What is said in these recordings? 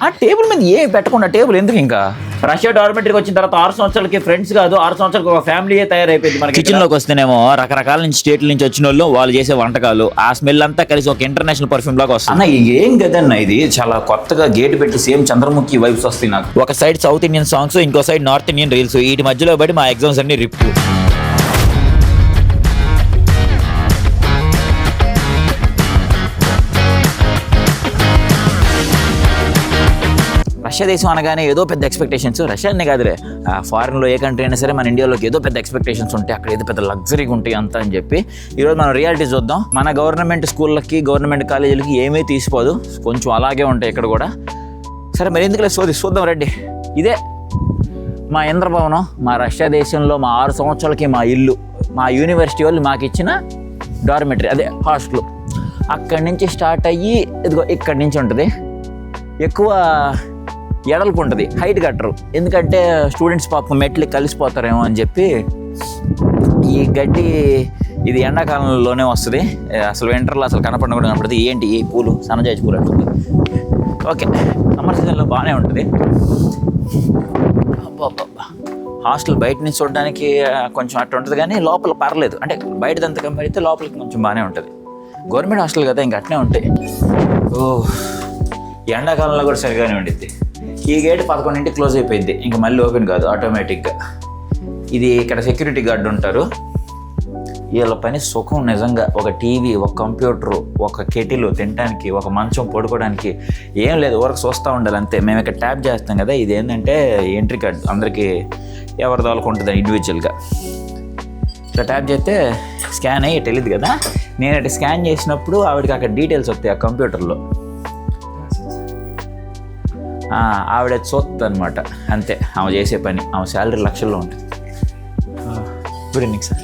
ఆ టేబుల్ మీద ఏం పెట్టకుండా టేబుల్ ఎందుకు ఇంకా రష్యా డార్మెటరీకి వచ్చిన తర్వాత 6 సంవత్సరాలకి ఫ్రెండ్స్ కాదు 6 సంవత్సరాలకి ఒక ఫ్యామిలీ తయారైపోయింది. మన కిచెన్ లోకి వస్తేనేమో రకరకాల నుంచి స్టేట్ల నుంచి వచ్చిన వాళ్ళు చేసే వంటకాలు ఆ స్మెల్ అంతా కలిసి ఒక ఇంటర్నేషనల్ పర్ఫ్యూమ్ లాగా వస్తుంది. అన్న ఏం కదన్న ఇది చాలా కొత్తగా గేట్ పెట్టి సేమ్ చంద్రముఖి వైబ్స్ వస్తాయి నాకు. ఒక సైడ్ సౌత్ ఇండియన్ సాంగ్స్ ఇంకో సైడ్ నార్త్ ఇండియన్ రీల్స్ వీటి మధ్యలో పడి మా ఎగ్జామ్స్ అన్ని రిప్పు. రష్యా దేశం అనగానే ఏదో పెద్ద ఎక్స్పెక్టేషన్స్, రష్యానే కాదులే ఫారెన్లో ఏ కంట్రీ అయినా సరే మన ఇండియాలోకి ఏదో పెద్ద ఎక్స్పెక్టేషన్స్ ఉంటాయి, అక్కడ ఏదో పెద్ద లగ్జరీగా ఉంటాయి అంతా అని చెప్పి ఈరోజు మనం రియాలిటీ చూద్దాం. మన గవర్నమెంట్ స్కూళ్ళకి గవర్నమెంట్ కాలేజీలకి ఏమీ తీసిపోదు, కొంచెం అలాగే ఉంటాయి ఇక్కడ కూడా. సరే మరి ఎందుకులే చూద్దాం రండి. ఇదే మా ఇంద్రభవనం, మా రష్యా దేశంలో మా 6 సంవత్సరాలకి మా ఇల్లు, మా యూనివర్సిటీ వాళ్ళు మాకు ఇచ్చిన డార్మెటరీ అదే హాస్టల్. అక్కడి నుంచి స్టార్ట్ అయ్యి ఇదిగో ఇక్కడి నుంచి ఉంటుంది. ఎక్కువ ఎడల్పు ఉంటుంది, హైట్ కట్టరు, ఎందుకంటే స్టూడెంట్స్ పాపం మెట్లు కలిసిపోతారేమో అని చెప్పి. ఈ గడ్డి ఇది ఎండాకాలంలోనే వస్తుంది, అసలు వింటర్లో అసలు కనపడడం కూడా కనపడుతుంది. ఏంటి ఈ పూలు సన్నజాజి పూలు అంటుంది. ఓకే సమ్మర్ సీజన్లో బాగానే ఉంటుంది. అబ్బా హాస్టల్ బయట నుంచి చూడడానికి కొంచెం అట్లా ఉంటుంది కానీ లోపల పర్లేదు, అంటే బయటదంతా కంపేర్ అయితే లోపలికి కొంచెం బాగానే ఉంటుంది. గవర్నమెంట్ హాస్టల్ కదా ఇంకా అట్నే ఉంటాయి. ఎండాకాలంలో కూడా సరిగానే ఉండిద్ది. ఈ గేట్ 11ంటికి క్లోజ్ అయిపోయింది, ఇంకా మళ్ళీ ఓపెన్ కాదు ఆటోమేటిక్గా. ఇది ఇక్కడ సెక్యూరిటీ గార్డు ఉంటారు, వీళ్ళ పని సుఖం నిజంగా. ఒక టీవీ, ఒక కంప్యూటరు, ఒక కెటిల్ తినడానికి, ఒక మంచం పడుకోవడానికి ఏం లేదు, ఊరకు చూస్తూ ఉండాలి అంతే. మేము ఇక్కడ ట్యాప్ చేస్తాం కదా, ఇది ఏంటంటే ఎంట్రీ కార్డు, అందరికీ ఎవరి దానికి ఉంటుంది ఇండివిజువల్గా. ఇట్లా ట్యాప్ చేస్తే స్కాన్ అయ్యి తెలియదు కదా, నేను అటు స్కాన్ చేసినప్పుడు ఆవిడకి అక్కడ డీటెయిల్స్ వస్తాయి ఆ కంప్యూటర్లో, ఆవిడ చూస్తుంది అనమాట అంతే. ఆమె చేసే పని, ఆమె శాలరీ లక్షల్లో ఉంటుంది. Good evening sir.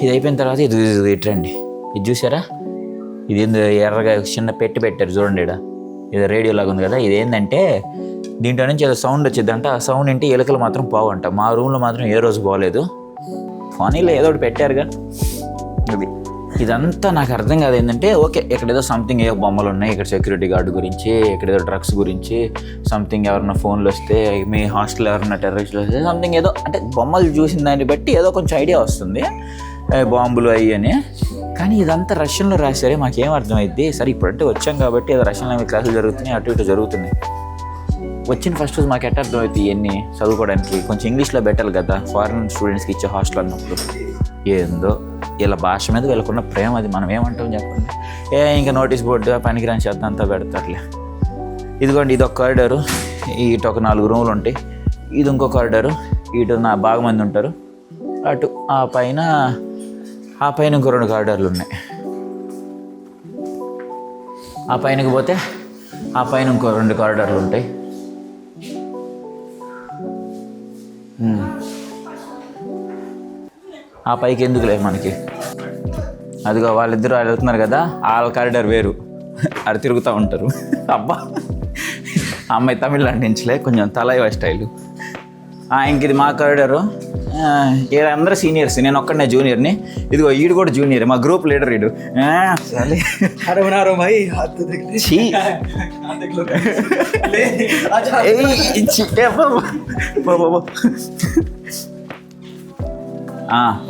ఇది అయిపోయిన తర్వాత ఇది ఇట్రండి, ఇది చూసారా, ఇది ఎర్రగా చిన్న పెట్టారు చూడండి, ఇది రేడియో లాగా ఉంది కదా. ఇది ఏంటంటే దీంట్లో నుంచి ఏదో సౌండ్ వచ్చిందంట, ఆ సౌండ్ ఏంటి ఎలుకలు మాత్రం పోవంట. మా రూమ్లో మాత్రం ఏ రోజు పోలేదు, ఫోన్లో ఏదో ఒకటి పెట్టారుగా. అది ఇదంతా నాకు అర్థం కాదు ఏంటంటే, ఓకే ఇక్కడ ఏదో సంథింగ్ ఏదో బొమ్మలు ఉన్నాయి, ఇక్కడ సెక్యూరిటీ గార్డు గురించి, ఇక్కడ ఏదో డ్రగ్స్ గురించి సంథింగ్, ఎవరన్నా ఫోన్లు వస్తే మీ హాస్టల్ ఎవరన్నా టెర్రరిస్టులు వస్తే సంథింగ్ ఏదో, అంటే బొమ్మలు చూసిన దాన్ని బట్టి ఏదో కొంచెం ఐడియా వస్తుంది, బాంబులు అయ్యి అని. కానీ ఇదంతా రష్యన్లో రాశారే, మాకేం అర్థమైంది. సరే ఇప్పుడంటే వచ్చాం కాబట్టి ఏదో రష్యన్ లాంగ్వేజ్ క్లాసులు జరుగుతున్నాయి, అటు ఇటు జరుగుతున్నాయి. వచ్చిన ఫస్ట్ రోజు మాకు ఎట్ట అర్థమవుతాయి ఇవన్నీ చదువుకోవడానికి, కొంచెం ఇంగ్లీష్లో బెటర్ కదా ఫారిన్ స్టూడెంట్స్కి ఇచ్చే హాస్టల్ అన్నప్పుడు. ఏందో వీళ్ళ భాష మీద వీళ్ళకున్న ప్రేమ, అది మనం ఏమంటాం చెప్పండి. ఇంకా నోటీస్ బోర్డు పనికిరాని చేద్దాం అంతా పెడతారులే. ఇదిగోండి ఇది ఒక కారిడారు, ఇటు ఒక 4 రూములు ఉంటాయి, ఇది ఇంకో కారిడారు, ఇటు బాగా మంది ఉంటారు, అటు ఆ పైన ఇంకో 2 కారిడార్లు ఉన్నాయి. ఆ పైనకి పోతే ఆ పైన ఇంకో 2 కారిడార్లు ఉంటాయి. ఆ పైకి ఎందుకు లేదు మనకి, అదిగో వాళ్ళిద్దరు వెళ్తున్నారు కదా, వాళ్ళ కారిడార్ వేరు, అది తిరుగుతూ ఉంటారు. అబ్బా అమ్మాయి తమిళనాడు నుంచిలే, కొంచెం తలైవ స్టైలు. ఇంక ఇది మా కారిడారు, అందరూ సీనియర్స్, నేను ఒక్కడనే జూనియర్ని. ఇదిగో ఈడు కూడా జూనియర్, మా గ్రూప్ లీడర్ ఈడు.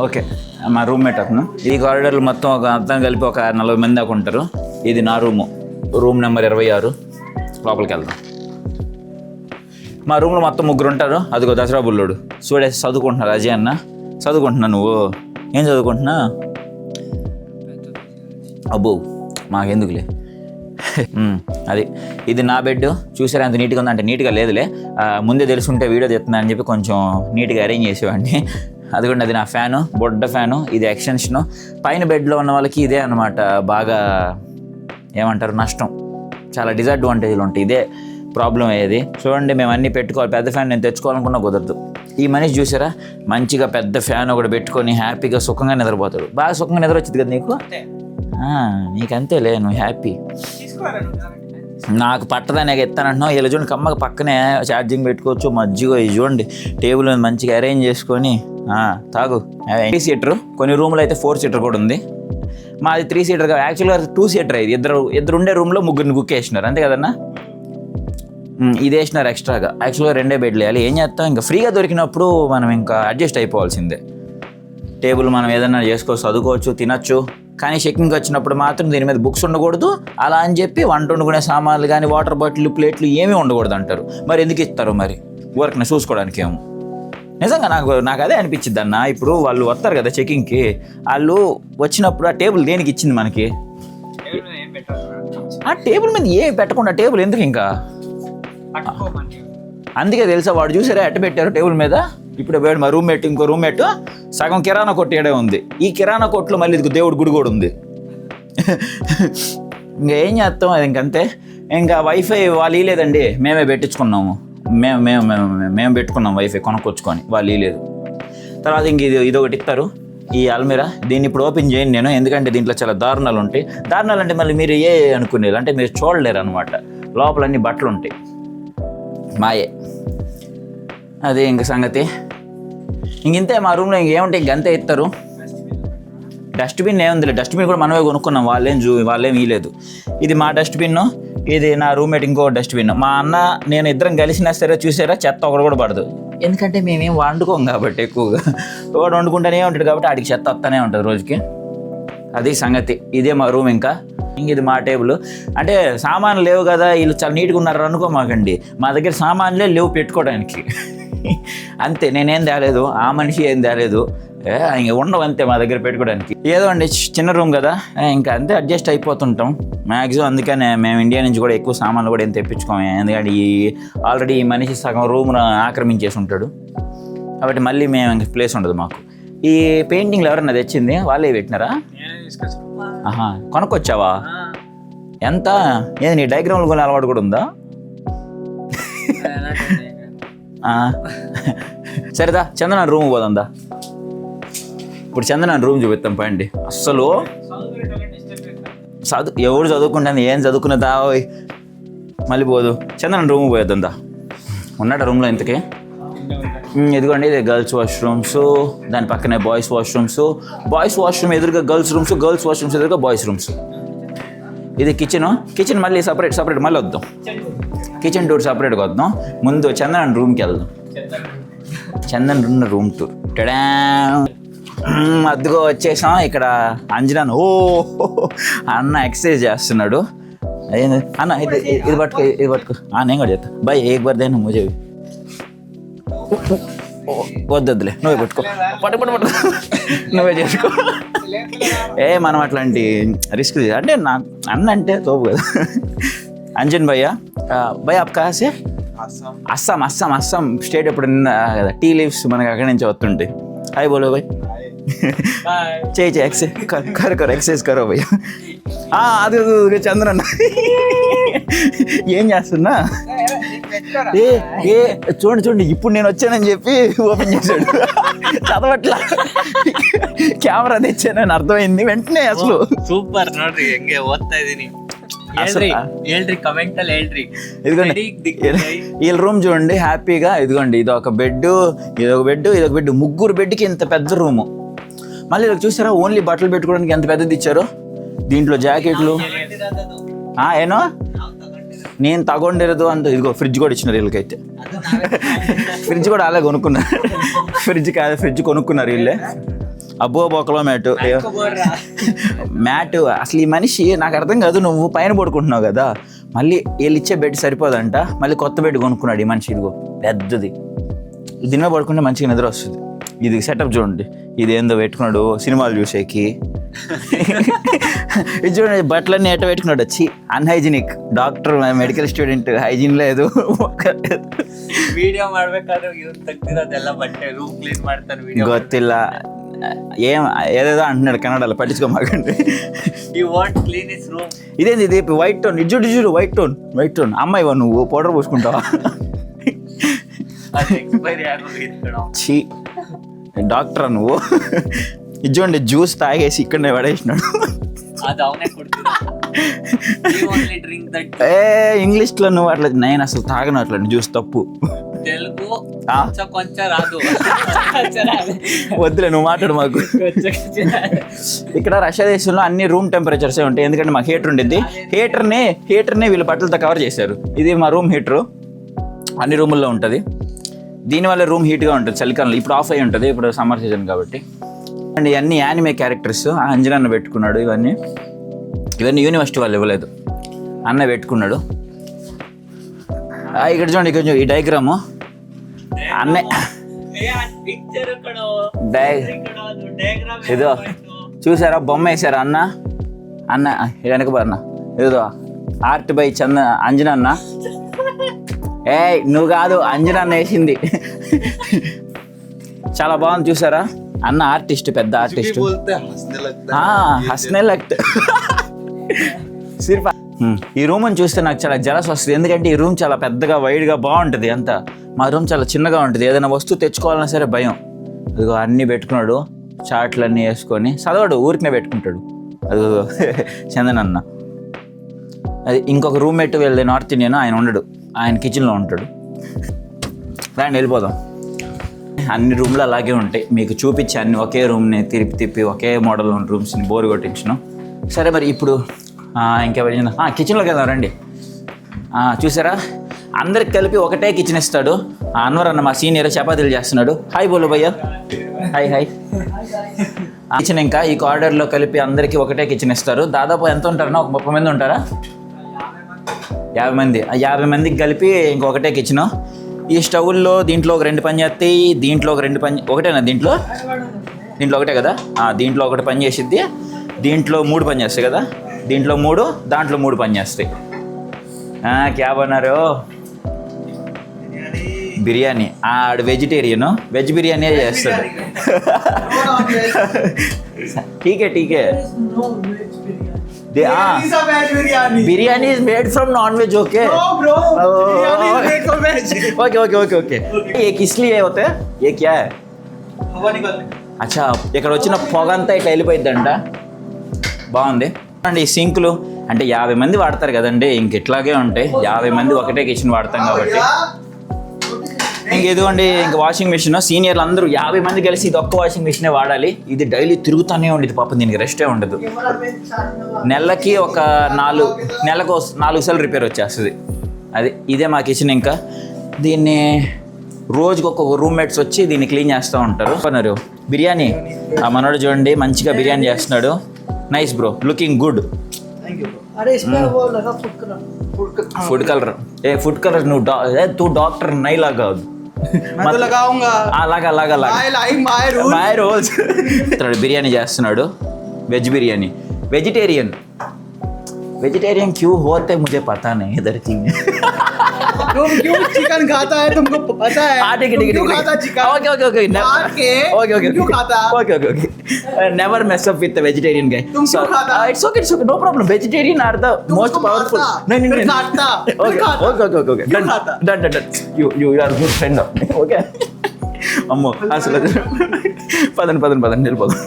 ఓకే మా రూమ్మేట్ అతను. ఈ కారిడార్లు మొత్తం ఒక అర్థం కలిపి ఒక 40 మంది దాకా ఉంటారు. ఇది నా రూమ్ నెంబర్ 26. లోపలికి వెళ్దాం. మా రూమ్లో మొత్తం 3 ఉంటారు. అదిగో దసరా బుల్లోడు చూడేసి చదువుకుంటున్నారు. అజయ్ అన్న చదువుకుంటున్నా, నువ్వు ఏం చదువుకుంటున్నా? అబ్బో మాకెందుకులే. అది ఇది నా బెడ్. చూసారా ఎంత నీట్గా ఉందంటే, నీట్గా లేదులే, ముందే తెలుసుంటే వీడియో తెస్తున్నా అని చెప్పి కొంచెం నీట్గా అరేంజ్ చేసేవాడిని. అదిగోండి అది నా ఫ్యాను, బొడ్డ ఫ్యాను, ఇది ఎక్స్టెన్షను. పైన బెడ్లో ఉన్న వాళ్ళకి ఇదే అనమాట బాగా ఏమంటారు నష్టం, చాలా డిసడ్వాంటేజ్లు ఉంటాయి. ఇదే ప్రాబ్లం అయ్యేది. చూడండి మేము అన్నీ పెట్టుకోవాలి, పెద్ద ఫ్యాన్ నేను తెచ్చుకోవాలనుకున్నా కుదరదు. ఈ మనిషి చూసారా మంచిగా పెద్ద ఫ్యాన్ ఒకటి పెట్టుకొని హ్యాపీగా సుఖంగా నిద్రపోతాడు. బాగా సుఖంగా నిద్ర వచ్చింది కదా నీకు, నీకంతేలే, నువ్వు హ్యాపీ. నాకు పట్టదాన్ని ఎత్తానంటున్నావు. ఇలా చూడండి కమ్మకి పక్కనే ఛార్జింగ్ పెట్టుకోవచ్చు, మజ్జిగో ఇది చూడండి టేబుల్ మంచిగా అరేంజ్ చేసుకొని తాగు. 8 సీటర్, కొన్ని రూములు అయితే 4 సీటర్ కూడా ఉంది. మాది 3 సీటర్ యాక్చువల్గా 2 సీటర్ ఇది. ఇద్దరు ఉండే రూమ్లో ముగ్గురిని బుక్ వేసినారు అంతే కదన్నా. ఇది వేసినారు ఎక్స్ట్రాగా. యాక్చువల్గా 2 బెడ్లు వేయాలి. ఏం చేస్తాం, ఇంకా ఫ్రీగా దొరికినప్పుడు మనం ఇంకా అడ్జస్ట్ అయిపోవాల్సిందే. టేబుల్ మనం ఏదైనా చేసుకోవచ్చు, చదువుకోవచ్చు, తినచ్చు. కానీ చెక్కింగ్కి వచ్చినప్పుడు మాత్రం దీని మీద బుక్స్ ఉండకూడదు అలా అని చెప్పి వంట వండుకునే సామాన్లు కానీ వాటర్ బాటిల్ ప్లేట్లు ఏమీ ఉండకూడదు అంటారు. మరి ఎందుకు ఇస్తారు మరి, వర్క్ని చూసుకోవడానికి ఏమో. నిజంగా నాకు అదే అనిపించింది అన్న. ఇప్పుడు వాళ్ళు వస్తారు కదా చెకింగ్కి, వాళ్ళు వచ్చినప్పుడు ఆ టేబుల్ దేనికి ఇచ్చింది మనకి? ఆ టేబుల్ మీద ఏమి పెట్టకుండా టేబుల్ ఎందుకు ఇంకా? అందుకే తెలుసా వాడు చూసారా ఎట్ట పెట్టారు టేబుల్ మీద. ఇప్పుడు పోయాడు మా రూమ్మేట్, ఇంకో రూమ్మేట్ సగం కిరాణా కొట్టు ఏడే ఉంది. ఈ కిరాణా కొట్టులో మళ్ళీ ఇది దేవుడు గుడి కూడా ఉంది. ఇంకా ఏం చేస్తాం, అది ఇంకంతే. ఇంకా వైఫై వాళ్ళు ఇలేదండి, మేమే పెట్టించుకున్నాము. మేము పెట్టుకున్నాం వైఫై కొనుక్కొచ్చుకొని, వాళ్ళు ఇలేదు. తర్వాత ఇంక ఇదొకటి ఇస్తారు ఈ అల్మిరా. దీన్ని ఇప్పుడు ఓపెన్ చేయను నేను, ఎందుకంటే దీంట్లో చాలా దారుణాలు ఉంటాయి. దారుణాలు అంటే మళ్ళీ మీరు అనుకునేది అంటే మీరు చూడలేరు అనమాట. లోపల అన్ని బట్టలు ఉంటాయి, మాయే. అదే ఇంక సంగతి. ఇంతే మా రూమ్లో ఇంకేముంటాయి, ఇంకంతే ఇస్తారు. డస్ట్బిన్ ఏముందిలే, డస్ట్బిన్ కూడా మనమే కొనుక్కున్నాం, వాళ్ళేం ఇలేదు. ఇది మా డస్ట్బిన్, ఇది నా రూమ్మేట్ ఇంకో డస్ట్బిన్. మా అన్న నేను ఇద్దరం కలిసినా సరే చూసారా చెత్త ఒకటి కూడా పడదు. ఎందుకంటే మేమేం వండుకోం కాబట్టి ఎక్కువగా. ఒకటి వండుకుంటూనే ఉంటాడు కాబట్టి ఆడికి చెత్త వస్తూనే ఉంటుంది రోజుకి. అది సంగతి. ఇదే మా రూమ్. ఇంకా ఇది మా టేబుల్. అంటే సామాన్లు లేవు కదా, వీళ్ళు చాలా నీట్గా ఉన్నారు అనుకో మాకండి. మా దగ్గర సామాన్లే లేవు పెట్టుకోవడానికి. అంతే, నేనేం తేలేదు, ఆ మనిషి ఏం తేలేదు, ఇంక ఉండవు అంతే మా దగ్గర పెట్టుకోవడానికి. ఏదో అండి చిన్న రూమ్ కదా, ఇంకా అంతే అడ్జస్ట్ అయిపోతుంటాం మ్యాక్సిమం. అందుకనే మేము ఇండియా నుంచి కూడా ఎక్కువ సామాన్లు కూడా ఏం తెప్పించుకోము. ఎందుకంటే ఆల్రెడీ ఈ మనిషి సగం రూమ్ను ఆక్రమించేసి ఉంటాడు కాబట్టి మళ్ళీ మేము ఇంక ప్లేస్ ఉండదు మాకు. ఈ పెయింటింగ్లు ఎవరన్నా తెచ్చింది వాళ్ళే పెట్టినారా? ఆహా, కొనుక్కొచ్చావా? ఎంత? ఏది నీ డయాగ్రామ్లు కొని అలవాటు కూడా ఉందా? సరేదా చందన రూమ్ పోదా. ఇప్పుడు చందన రూమ్ చూపిస్తాం పండి. అస్సలు ఎవరు చదువుకుంటాను, ఏం చదువుకున్నదా మళ్ళీ పోదు. చందన రూమ్ పోయేద్దా. ఉన్నాడు రూమ్లో ఇంతకీ. ఇదిగోండి, ఇది గర్ల్స్ వాష్రూమ్స్, దాని పక్కనే బాయ్స్ వాష్రూమ్స్. బాయ్స్ వాష్రూమ్ ఎదురుగా గర్ల్స్ రూమ్స్, గర్ల్స్ వాష్రూమ్స్ ఎదురుగా బాయ్స్ రూమ్స్. ఇది కిచెన్ మళ్ళీ సపరేట్ మళ్ళీ వద్దాం. కిచెన్ టూర్ సపరేట్గా వద్దాం. ముందు చందన్ రూమ్కి వెళ్దాం. Chandan room tour. టడా అద్దుగో వచ్చేసాం. ఇక్కడ అంజనాన్ అన్న ఎక్సర్సైజ్ చేస్తున్నాడు. అదేంది అన్న, ఇది పట్టుకో నేను కూడా చేస్తా. బాయ్ ఏక్ బార్ దేనా ముజే. వద్దులే, నువ్వే పట్టుకో, పట్టు నువ్వే చేసుకో. మనం అట్లాంటి రిస్క్ అంటే నాకు అన్న అంటే తోపు కదా. అంజన్ భయ్యా, భయ్ ఆప్ కహా సే? అస్సాం స్టేట్. ఎప్పుడు కదా టీ లీవ్స్ మనకి అక్కడి నుంచి వస్తుంటాయి. హాయ్ బోలో భయ్. చేయి ఎక్సర్సైజ్ కరో భయ్యా. అది చంద్రన్న ఏం చేస్తున్నా? చూడండి ఇప్పుడు నేను వచ్చానని చెప్పి ఓపెన్ చేశాడు. చదవట్లా, కెమెరా తెచ్చానని అర్థమైంది వెంటనే. అసలు సూపర్ నోడ్రి, ఎంగే ఓద్తాయిది. ఇదిగోండి వీళ్ళ రూమ్ చూడండి హ్యాపీగా. ఇదిగోండి ఇదొక బెడ్, ఇదొక బెడ్, ముగ్గురు బెడ్కి ఇంత పెద్ద రూము. మళ్ళీ ఇలా చూసారా ఓన్లీ బట్టలు పెట్టుకోవడానికి ఎంత పెద్దది ఇచ్చారు. దీంట్లో జాకెట్లు ఏనో నేను తಗೊಂಡಿರೋದು అంత. ఇదిగో ఫ్రిడ్జ్ కూడా ఇచ్చినారు వీళ్ళకైతే. ఫ్రిడ్జ్ కూడా అలా కొనుక్కున్నారు. ఫ్రిడ్జ్ కొనుక్కున్నారు వీళ్ళే. అబ్బో బొక్కలో మ్యాట్ అసలు ఈ మనిషి నాకు అర్థం కాదు. నువ్వు పైన పడుకుంటున్నావు కదా, మళ్ళీ వీళ్ళు ఇచ్చే బెడ్ సరిపోదంట, మళ్ళీ కొత్త బెడ్ కొనుక్కున్నాడు ఈ మనిషి. ఇదిగో పెద్దది, దీనిలో పడుకుంటే మంచిగా నిద్ర వస్తుంది. ఇది సెటప్ చూడండి, ఇది ఏందో పెట్టుకున్నాడు సినిమాలు చూసేకి. ఇది చూడండి బట్టలన్నీ ఎట్ట పెట్టుకున్నాడు. వచ్చి unhygienic. Doctor medical student, hygiene లేదు. ಗೊತ್ತಿಲ್ಲ ఏదేదో అంటున్నాడు కన్నడలో, పట్టించుకోమాకండి. ఇదేంది ఇది వైట్ టోన్. ఇజ్జుడు వైట్ టోన్. అమ్మాయి నువ్వు పౌడర్ పూసుకుంటావా? ఛీ డాక్టరా నువ్వు? ఇజ్జోండి జ్యూస్ తాగేసి ఇక్కడనే పడేసినాడు. ఇంగ్లీష్లో నువ్వు అట్లా, నేను అసలు తాగను అట్లా జ్యూస్, తప్పు. తెలుగు కొంచెం రాదు. వద్దులే నువ్వు మాట్లాడు మాకు. ఇక్కడ రష్యా దేశంలో అన్ని రూమ్ టెంపరేచర్స్ ఉంటాయి, ఎందుకంటే మాకు హీటర్ ఉండింది. హీటర్ని వీళ్ళు బట్టలతో కవర్ చేశారు. ఇది మా రూమ్ హీటరు, అన్ని రూముల్లో ఉంటుంది. దీనివల్ల రూమ్ హీట్గా ఉంటుంది చలికాలంలో. ఇప్పుడు ఆఫ్ అయి ఉంటుంది, ఇప్పుడు సమ్మర్ సీజన్ కాబట్టి. అండ్ ఇవన్నీ యానిమే క్యారెక్టర్స్ అంజనన్న పెట్టుకున్నాడు. ఇవన్నీ యూనివర్సిటీ వాళ్ళు ఇవ్వలేదు, అన్న పెట్టుకున్నాడు. ఇక్కడ చూడండి ఈ డయాగ్రాము అన్నే ఏదో చూసారా, బొమ్మ వేసారా అన్న వెనక అన్న ఏదో ఆర్ట్ బై అంజనన్న. నువ్వు కాదు, అంజనన్న వేసింది. చాలా బాగుంది చూసారా. అన్న ఆర్టిస్ట్, పెద్ద ఆర్టిస్ట్. హస్నే లగ్తా. ఈ రూమ్ అని చూస్తే నాకు చాలా జలస్ వస్తుంది, ఎందుకంటే ఈ రూమ్ చాలా పెద్దగా వైడ్గా బాగుంటుంది అంతా. మా రూమ్ చాలా చిన్నగా ఉంటుంది, ఏదైనా వస్తువు తెచ్చుకోవాలన్నా సరే భయం. అదిగో అన్నీ పెట్టుకున్నాడు, చాట్లు అన్నీ వేసుకొని. చదవడు, ఊరికనే పెట్టుకుంటాడు. అదిగో చందన్ అన్న. అది ఇంకొక రూమ్మేట్ వెళ్ళే నార్త్ ఇండియన్, ఆయన ఉండడు, ఆయన కిచెన్లో ఉంటాడు. రాండి వెళ్ళిపోదాం. అన్ని రూమ్లు అలాగే ఉంటాయి, మీకు చూపించి అన్ని ఒకే రూమ్ని తిప్పి ఒకే మోడల్ ఉన్న రూమ్స్ని బోర్ కొట్టించను. సరే మరి ఇప్పుడు ఇంకెవరైనా కిచెన్లోకి వెళ్దాం రండి. చూసారా, అందరికి కలిపి ఒకటే కిచెన్ ఇస్తాడు. అన్వర్ అన్న మా సీనియర్ చపాతీలు చేస్తున్నాడు. హాయ్ బోలు భయ్యా. హాయ్. కిచెన్ ఇంకా ఈ కార్డర్లో కలిపి అందరికీ ఒకటే కిచెన్ ఇస్తారు. దాదాపు ఎంత ఉంటారన్నా, ఒక 30 మంది ఉంటారా? 50 మంది. 50 మందికి కలిపి ఇంకొకటే కిచెను. ఈ స్టవ్ల్లో దీంట్లో ఒక 2 పని చేస్తాయి, దీంట్లో ఒక 2 పని. ఒకటేనా దీంట్లో ఒకటే కదా. దీంట్లో ఒకటి పని చేసిద్ది, దీంట్లో 3 పని చేస్తాయి కదా. దీంట్లో 3, దాంట్లో 3 పని చేస్తాయి. క్యా బన్నారు? బిర్యానీ. ఆడు వెజిటేరియను, వెజ్ బిర్యానీ చేస్తాడు. ఠీకే biryani is made from non-veg, okay? No bro, biryani is made from veg. Okay. ये किस लिए होते हैं? ये क्या है? हवा निकलने. अच्छा, ఇక్కడ వచ్చిన పొగ అంతా ఇట్లా వెళ్ళిపోయిద్దంట. బాగుంది అండి. ఈ సింకులు అంటే 50 మంది వాడతారు కదండి, ఇంక ఇట్లాగే ఉంటాయి. 50 మంది ఒకటే కిచెన్ వాడతాం కాబట్టి. ఇంక ఇదిగోండి, ఇంక వాషింగ్ మిషన్. సీనియర్లు అందరూ 50 మంది కలిసి ఇది ఒక్క వాషింగ్ మిషనే వాడాలి. ఇది డైలీ తిరుగుతూనే ఉండేది పాపం, దీనికి రెస్టే ఉండదు. నెలకి ఒక 4 సార్లు రిపేర్ వచ్చేస్తుంది. ఇదే మా కిచెన్. ఇంకా దీన్ని రోజుకి ఒక రూమ్మేట్స్ వచ్చి దీన్ని క్లీన్ చేస్తూ ఉంటారు. అన్నారు బిర్యానీ. ఆ మనోడు చూడండి మంచిగా బిర్యానీ చేస్తున్నాడు. Nice bro, looking good. Food colour. Food colour నువ్వు డాక్టర్ నై లాగా బిర్యానీ చేస్తున్నాడు. వెజ్ బిర్యానీ. वेजिटेरियन क्यों होते मुझे पता नहीं इधर की. तुम क्यों चिकन खाता है तुमको पता है? ठीक. क्यों खाता chicken? Okay. Never mess up with the vegetarian guy. तुम क्यों खाता? It's okay. No problem. Vegetarian are the most powerful. No. खाता. Okay. Done. You are good friend of me. Okay. అమ్మో అసలు పదండి వెళ్ళిపోదాం.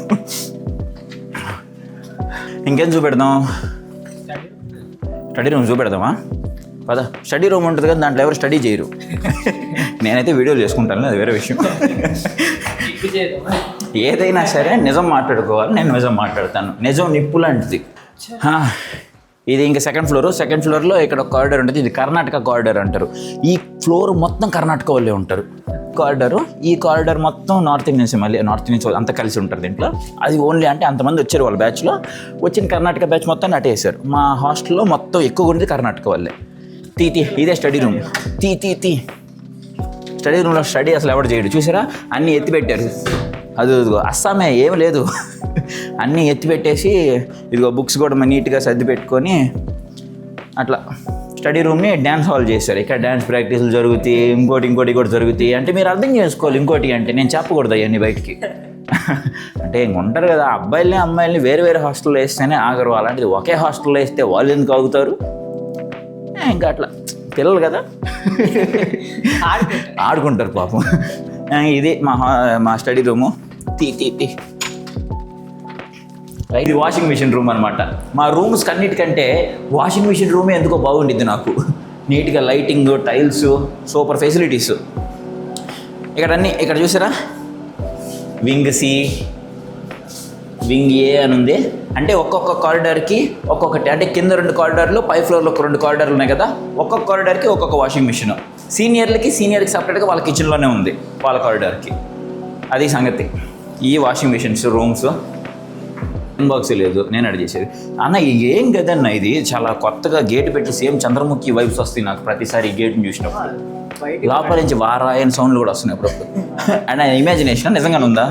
ఇంకేం చూపెడదాం? Study room చూపెడదామా? పద. స్టడీ రూమ్ ఉంటుంది కదా, దాంట్లో ఎవరు స్టడీ చేయరు. నేనైతే వీడియోలు చేసుకుంటాను, అది వేరే విషయం. ఏదైనా సరే నిజం మాట్లాడుకోవాలి, నేను నిజం మాట్లాడతాను. నిజం నిప్పు లాంటిది. ఇది ఇంకా సెకండ్ ఫ్లోర్లో ఇక్కడ ఒక కారిడార్ ఉంటుంది. ఇది కర్ణాటక కారిడార్ అంటారు. ఈ ఫ్లోర్ మొత్తం కర్ణాటక వాళ్ళే ఉంటారు. ఈ కారిడార్ మొత్తం నార్త్ ఇండియన్స్ అంతా కలిసి ఉంటారు దీంట్లో. అది ఓన్లీ అంటే అంతమంది వచ్చారు వాళ్ళ బ్యాచ్లో. వచ్చిన కర్ణాటక బ్యాచ్ మొత్తం అటేసారు. మా హాస్టల్లో మొత్తం ఎక్కువ ఉండేది కర్ణాటక వాళ్ళే. ఇదే స్టడీ రూమ్. స్టడీ రూమ్లో స్టడీ అసలు ఎవరు చేయడు. చూసారా, అన్నీ ఎత్తి పెట్టారు. అదిగో అస్సామే ఏమి లేదు, అన్నీ ఎత్తి పెట్టేసి ఇదిగో బుక్స్ కూడా నీట్గా సర్ది పెట్టుకొని అట్లా స్టడీ రూమ్ని డ్యాన్స్ హాల్ చేశారు. ఇక్కడ డ్యాన్స్ ప్రాక్టీసులు జరుగుతాయి, ఇంకోటి కూడా జరుగుతాయి. అంటే మీరు అర్థం చేసుకోవాలి. ఇంకోటి అంటే నేను చెప్పకూడదు అవన్నీ బయటికి. అంటే ఇంక ఉంటారు కదా, అమ్మాయిల్ని వేరే హాస్టల్లో వేస్తేనే ఆగరు. అలాంటిది ఒకే హాస్టల్లో వేస్తే వాళ్ళు ఎందుకు ఆగుతారు? ఇంకా అట్లా పిల్లలు కదా, ఆడుకుంటారు పాపం. ఇది మా స్టడీ రూము. ఇది వాషింగ్ మిషన్ రూమ్ అనమాట. మా రూమ్స్ అన్నిటికంటే వాషింగ్ మిషన్ రూమే ఎందుకో బాగుండిద్ది నాకు. నీట్గా లైటింగ్, టైల్స్, సూపర్ ఫెసిలిటీస్. ఇక్కడ చూసారా వింగ్ సి, వింగ్ ఏ అని ఉంది. అంటే ఒక్కొక్క కారిడార్కి ఒక్కొక్కటి, అంటే కింద 2 కారిడార్లు, పై ఫ్లోర్లో 2 కారిడార్లు ఉన్నాయి కదా, ఒక్కొక్క కారిడార్కి ఒక్కొక్క వాషింగ్ మిషన్. సీనియర్కి సపరేట్గా వాళ్ళ కిచెన్లోనే ఉంది వాళ్ళ కారిడార్కి. అది సంగతి. ఈ వాషింగ్ మిషన్స్, రూమ్స్, బాక్స్ లేదు, నేను అడిగి చేసేది. అన్న ఏం కదన్న ఇది, చాలా కొత్తగా గేట్ పెట్టి సేమ్ చంద్రముఖి వైబ్స్ వస్తాయి నాకు ప్రతిసారి ఈ గేట్ని చూసినప్పుడు. లోపల నుంచి వారాయన సౌండ్లు కూడా వస్తున్నాయి అప్పుడప్పుడు. అండ్ ఇమాజినేషన్ నిజంగానే ఉందా?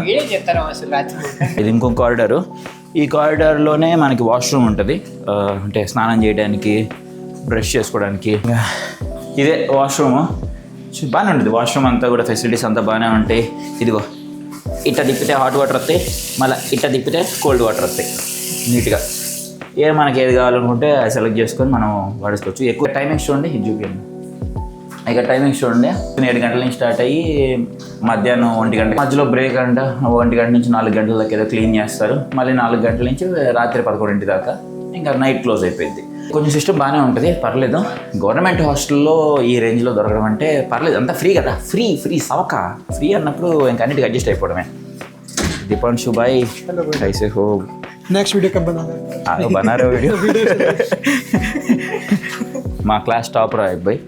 ఇది ఇంకొక కారిడారు. ఈ కారిడార్లోనే మనకి వాష్రూమ్ ఉంటుంది, అంటే స్నానం చేయడానికి, బ్రష్ చేసుకోవడానికి. ఇదే వాష్రూమ్. బాగానే ఉంటుంది వాష్రూమ్ అంతా కూడా, ఫెసిలిటీస్ అంతా బాగానే ఉంటాయి. ఇదిగో ఇట్ట తిప్పితే హాట్ వాటర్ వస్తాయి, మళ్ళీ ఇట్ట తిప్పితే కోల్డ్ వాటర్ వస్తాయి నీట్గా. మనకి ఏది కావాలనుకుంటే సెలెక్ట్ చేసుకొని మనం వాడేసుకోవచ్చు. ఎక్కువ టైమింగ్స్ చూడండి, ఇది చూపించండి. ఇక టైమింగ్స్ చూడండి, 7 గంటల నుంచి స్టార్ట్ అయ్యి మధ్యాహ్నం 1 గంట, మధ్యలో బ్రేక్ అంట 1 గంట నుంచి 4 గంటల దాకా ఏదో క్లీన్ చేస్తారు. మళ్ళీ 4 గంటల నుంచి రాత్రి 11 దాకా ఇంకా నైట్ క్లోజ్ అయిపోయింది. కొంచెం సిస్టమ్ బాగానే ఉంటుంది, పర్లేదు. గవర్నమెంట్ హాస్టల్లో ఈ రేంజ్లో దొరకడం అంటే పర్లేదు, అంతా ఫ్రీ కదా, ఫ్రీ సవక. ఫ్రీ అన్నప్పుడు ఇంకా అన్నిటికీ అడ్జస్ట్ అయిపోవడమే. దీపాంశు బాయ్, కైసే హో? नेक्स्ट वीडियो कब बनाना है? बना रहे वीडियो మా క్లాస్ టాపర్ అబ్బాయి.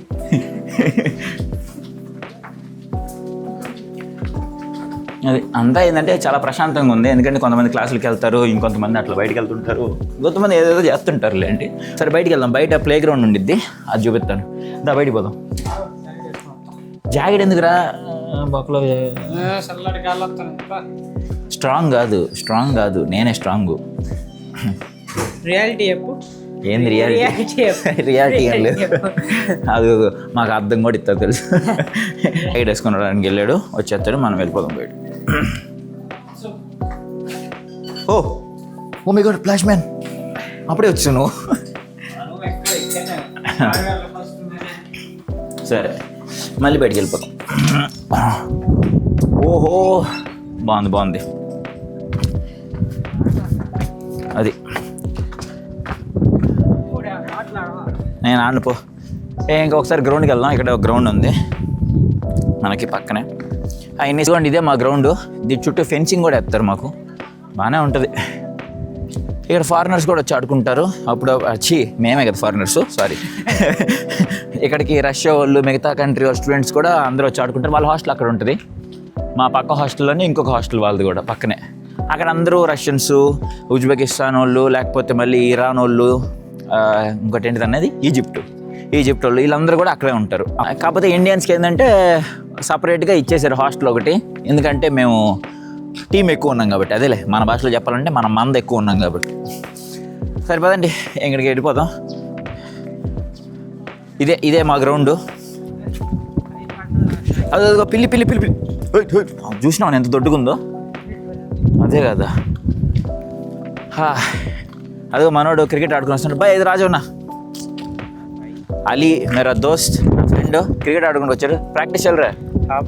అది అంతా ఏంటంటే చాలా ప్రశాంతంగా ఉంది. ఎందుకంటే కొంతమంది క్లాసులకి వెళ్తారు, ఇంకొంతమంది అట్లా బయటకు వెళ్తుంటారు, కొంతమంది ఏదేదో చేస్తుంటారు లేండి. సరే బయటికి వెళ్దాం. బయట ప్లే గ్రౌండ్ ఉండిద్ది, అది చూపిస్తాను. దా బయటికి పోదాం. జాకెట్ ఎందుకురా బాక్లో? స్ట్రాంగ్ కాదు, నేనే స్ట్రాంగ్. రియాలిటీ చెప్పు. ఏంది రియాలిటీ ఏం లేదు. అది మాకు అర్థం కూడా ఇస్తారు తెలుసు. హైట్ వేసుకుని రావడానికి వెళ్ళాడు, వచ్చేస్తాడు, మనం వెళ్ళిపోదాం బయట. Oh my God, flash man అప్పుడే వచ్చావు నువ్వు. సరే మళ్ళీ బయటికి వెళ్ళిపోతాం. ఓహో బాగుంది. అది నేను ఆడిపో. ఇంకొకసారి గ్రౌండ్కి వెళ్దాం. ఇక్కడ ఒక గ్రౌండ్ ఉంది మనకి పక్కనే. అవన్నీ చూడండి, ఇదే మా గ్రౌండ్. దీని చుట్టూ ఫెన్సింగ్ కూడా వేస్తారు మాకు, బాగానే ఉంటుంది. ఇక్కడ ఫారినర్స్ కూడా వచ్చి ఆడుకుంటారు అప్పుడు. మేమే కదా ఫారినర్స్, సారీ. ఇక్కడికి రష్యా వాళ్ళు, మిగతా కంట్రీ వాళ్ళ స్టూడెంట్స్ కూడా అందరూ వచ్చి ఆడుకుంటారు. వాళ్ళ హాస్టల్ అక్కడ ఉంటుంది, మా పక్క హాస్టల్లోనే ఇంకొక హాస్టల్ వాళ్ళది కూడా పక్కనే. అక్కడ అందరూ రష్యన్స్, ఉజ్బెకిస్తాన్ వాళ్ళు, లేకపోతే మళ్ళీ ఇరాన్ వాళ్ళు, ఇంకోటి ఏంటిది అనేది ఈజిప్ట్ వాళ్ళు, వీళ్ళందరూ కూడా అక్కడే ఉంటారు. కాకపోతే ఇండియన్స్కి ఏంటంటే సపరేట్గా ఇచ్చేసారు హాస్టల్ ఒకటి. ఎందుకంటే మేము టీం ఎక్కువ ఉన్నాం కాబట్టి, అదేలే మన భాషలో చెప్పాలంటే మనం మంద ఎక్కువ ఉన్నాం కాబట్టి. సరిపోదండి, ఇక్కడికి వెళ్ళిపోదాం. ఇదే మా గ్రౌండ్. అదే పిల్లి చూసినావు ఎంత దొడ్డుకుందో, అదే కదా. అదే మనోడు క్రికెట్ ఆడుకుని వస్తున్నాడు. బాయ్, ఇది రాజవన్నా అలీ మేరా దోస్త్, నా ఫ్రెండ్ క్రికెట్ ఆడుకుంటూ వచ్చాడు. ప్రాక్టీస్ చల్రా?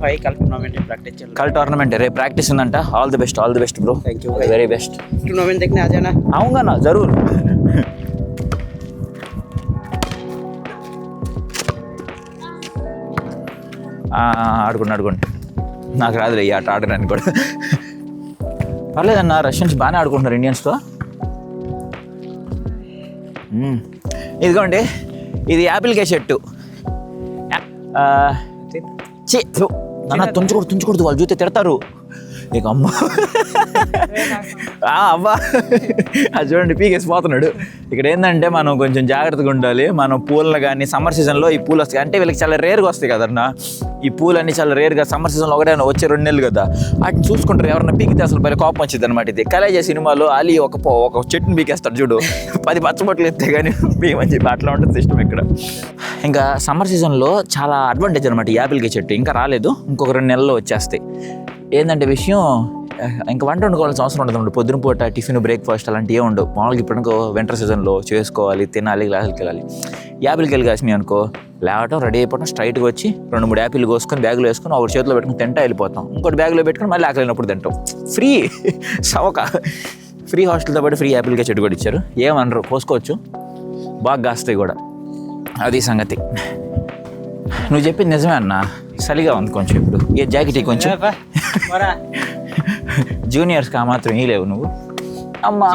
भाई कल टूर्नामेंट है, प्रैक्टिस चल रहा है. कल टूर्नामेंट है, रे प्रैक्टिस ఉందంట. All the best bro. Thank you, very best. Tournament देखने आ जाना. आऊंगा ना जरूर. ఆడుకోండి. నాకు రాదులే ఈ ఆట ఆడడానికి కూడా. పర్లేదన్న, రష్యన్స్ బాగానే ఆడుకుంటున్నారు ఇండియన్స్తో. ఇదిగోండి, ఇది యాపిల్కే చెట్టు. నాన్న తుంచకూడదు, వాళ్ళు చూస్తే తిడతారు. ఇక అమ్మ అవ్వా, అది చూడండి పీకేసి పోతున్నాడు. ఇక్కడ ఏంటంటే మనం కొంచెం జాగ్రత్తగా ఉండాలి. మనం పూలను కానీ సమ్మర్ సీజన్లో ఈ పూలు వస్తాయి, అంటే వీళ్ళకి చాలా రేర్గా వస్తాయి కదన్నా ఈ పూలన్నీ, చాలా రేర్గా. సమ్మర్ సీజన్లో ఒకటే వచ్చే 2 నెలలు కదా, వాటిని చూసుకుంటారు. ఎవరన్నా పీకితే అసలు భలే కోపం వచ్చింది అనమాట. ఇది కలేజా సినిమాలో అలీ ఒక చెట్టుని పీకేస్తాడు చూడు, 10 పచ్చబొట్లు ఎత్తే కానీ పీకమని చెప్పి అట్లా ఉంటుంది సిస్టమ్ ఇక్కడ. ఇంకా సమ్మర్ సీజన్లో చాలా అడ్వాంటేజ్ అనమాట ఈ యాపిల్కి చెట్టు. ఇంకా రాలేదు, ఇంకొక 2 నెలల్లో వచ్చేస్తాయి. ఏంటంటే విషయం, ఇంకా వంట వండుకోవాల్సిన అవసరం ఉండదు. పొద్దున పూట టిఫిన్, బ్రేక్ఫాస్ట్ అలాంటివి ఏమి ఉండవు. మామూలుగా ఇప్పుడు వింటర్ సీజన్లో చేసుకోవాలి, తినాలి, క్లాసులకి వెళ్ళాలి. యాపిల్కి వెళ్ళి కాసినాయి అనుకో, లేవటం, రెడీ అయిపోవడం, స్ట్రైట్గా వచ్చి 2-3 యాపిల్ కోసుకొని బ్యాగులో వేసుకొని ఒకటి చేతిలో పెట్టుకుని తింటా వెళ్ళిపోతాం. ఇంకోటి బ్యాగులో పెట్టుకుని మళ్ళీ ఆకలినప్పుడు తింటాం. ఫ్రీ సవక. ఫ్రీ హాస్టల్తో పాటు ఫ్రీ యాపిల్కే చెట్టు కూడా ఇచ్చారు. ఏమనరు, కోసుకోవచ్చు, బాగా కాస్తాయి కూడా. అది సంగతి. నువ్వు చెప్పింది నిజమే అన్న. చలిగా ఉంది కొంచెం ఇప్పుడు ఏ జాకెట్ కొంచెం జూనియర్స్కి ఆ మాత్రం ఈ లేవు నువ్వు అమ్మా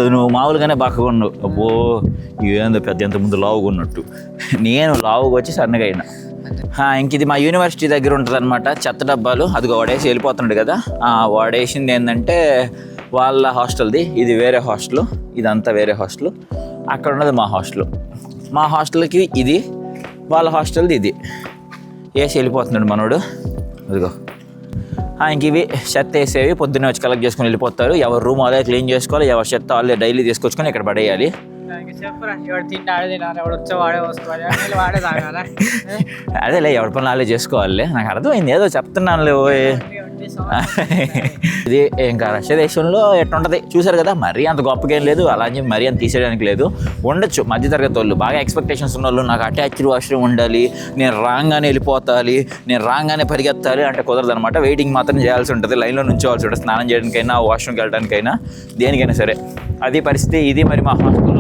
నువ్వు మామూలుగానే బాగా ఉన్నావు అబ్బో ఏందో పెద్ద ఎంత ముందు లావుగా ఉన్నట్టు నేను లావుగా వచ్చి సన్నగా అయినా ఇంక ఇది మా యూనివర్సిటీ దగ్గర ఉంటుంది అనమాట చెత్త డబ్బాలు అదిగో వాడేసి వెళ్ళిపోతున్నాడు కదా వాడేసింది ఏంటంటే వాళ్ళ హాస్టల్ది ఇది వేరే హాస్టల్ ఇదంతా వేరే హాస్టల్ అక్కడ ఉన్నది మా హాస్టల్కి ఇది వాళ్ళ హాస్టల్ది ఇది వేసి వెళ్ళిపోతున్నాడు మనోడు అదిగో ఇంక ఇవి చెత్త వేసేవి పొద్దున్నే వచ్చి కలెక్ట్ చేసుకొని వెళ్ళిపోతారు ఎవరు రూమ్ వాళ్ళే క్లీన్ చేసుకోవాలి ఎవరి చెత్త వాళ్ళే డైలీ తీసుకొచ్చుకొని ఇక్కడ పడేయాలి అదేలే ఎవరి పనులు వాళ్ళే చేసుకోవాలి నాకు అర్థమైంది ఏదో చెప్తున్నానులే ఇది ఇంకా రష్యా దేశంలో ఎట్లుంటది చూసారు కదా మరీ అంత గొప్పగా ఏం లేదు అలా అని చెప్పి మరీ అంత తీసేయడానికి లేదు ఉండొచ్చు మధ్యతరగతి వాళ్ళు బాగా ఎక్స్పెక్టేషన్స్ ఉన్న వాళ్ళు నాకు అటాచ్డ్ వాష్రూమ్ ఉండాలి నేను రాగానే వెళ్ళిపోతాలి నేను రాగానే పరిగెత్తాలి అంటే కుదరదు అనమాట వెయిటింగ్ మాత్రం చేయాల్సి ఉంటుంది లైన్లో నుంచోవాల్సి ఉంటుంది స్నానం చేయడానికైనా వాష్రూమ్కి వెళ్ళడానికైనా దేనికైనా సరే అది పరిస్థితి ఇది మరి మా హాస్టల్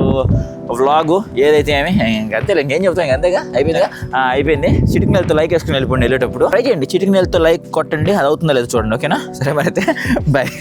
వ్లాగు ఏదైతే ఏమి అంతేలే ఇంకేం చెప్తాం ఇంక అంతేగా అయిపోయిందిగా అయిపోయింది చిటికి నెలతో లైక్ వేసుకుని వెళ్ళిపోండి వెళ్ళేటప్పుడు ట్రై చేయండి చిటికి నెలతో లైక్ కొట్టండి అది అవుతుందో లేదో చూడండి ఓకేనా సరే మరి అయితే బాయ్